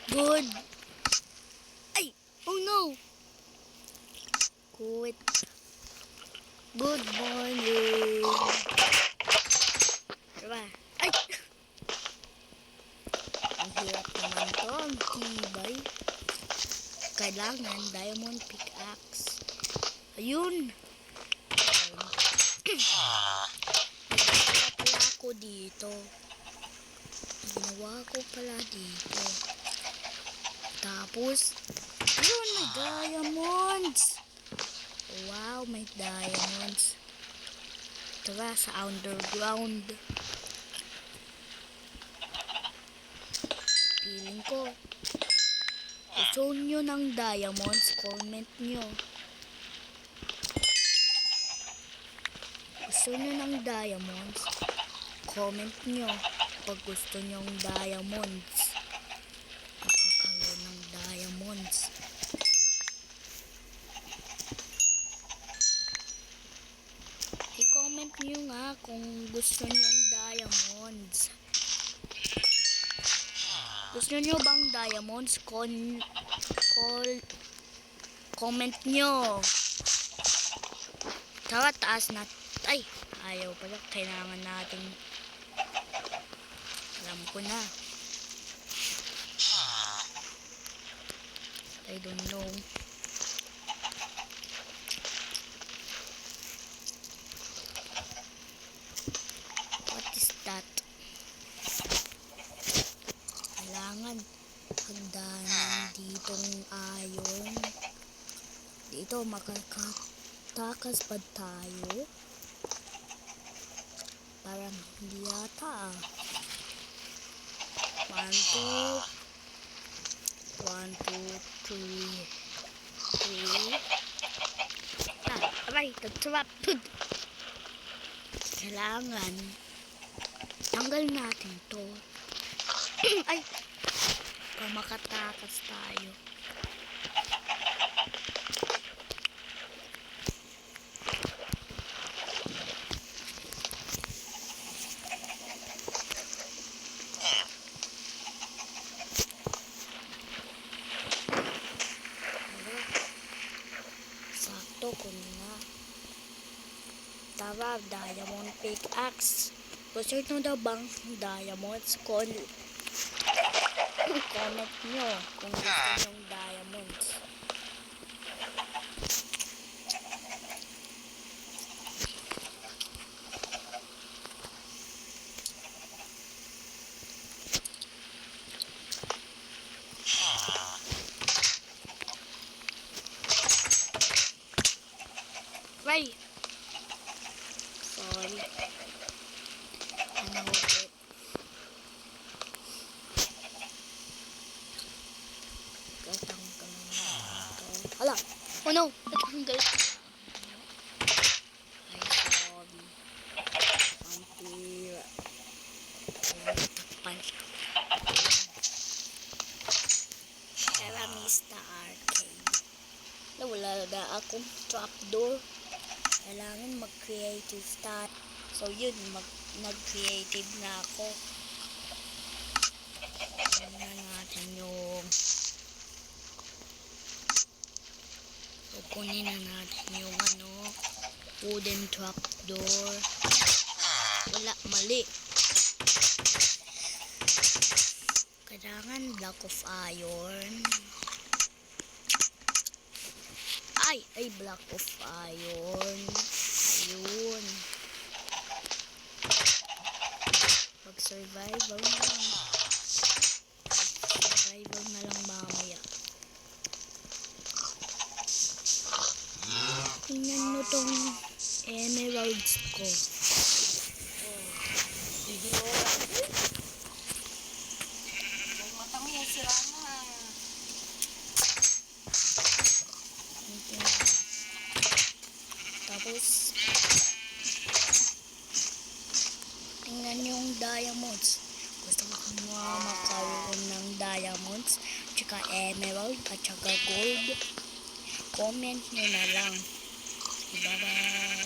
Good. Ay! Oh no! Quit. Good morning. Diba? Ay! Ang hirap naman to. Ang tibay. Kailangan diamond pickaxe. Ayun. Nagkakala pala ako dito. Ginawa ko pala dito. Tapos, ayun, may diamonds. Wow, may diamonds. Tara sa underground. Feeling ko. Gusto nyo ng diamonds, comment nyo. Gusto nyo ng diamonds, comment nyo. Pag gusto nyo ng diamonds, makakaroon ng diamonds. I-comment nyo nga kung gusto nyo ng diamonds. Gusto nyo bang diamonds? Comment nyo. Tara, taas na. Ay, ayaw pala. Kailangan natin. Alam ko na. I don't know. What is that? Kailangan hagdanan ditong iron. Dito makakatakas pa tayo. Parang hindi yata ah. 1, 2, 3. Aray, nag-trap. Kailangan tanggal natin to. Ay, para makatakas tayo. Sakto ko na. Tara, diamond pickaxe. Gusto nyo daw bang diamonds? Comment nyo kung gusto nyong diamonds. Right. Sorry. Ano ulit? Tatanggal na ito. Hala! Oh no! Natanggal. Ay, sorry. Pampira. Caramista Arcade. Wala na akong trapdoor. Kailangan mag-creative start. So yun, nag-creative na ako. Tingnan natin yung kukunin na natin yung wooden trapdoor. Wala, mali. Kailangan block of iron. Ay, block of iron. Ayun. Pag-survival na lang. Survival na lang mamaya. Tingnan mo tong emeralds ko. Yung mata mo yan, sira na. Tapos, tingnan yung diamonds. Gusto mo makaroon ng diamonds, tsaka emerald, at tsaka gold. Comment nyo na lang. Bye-bye.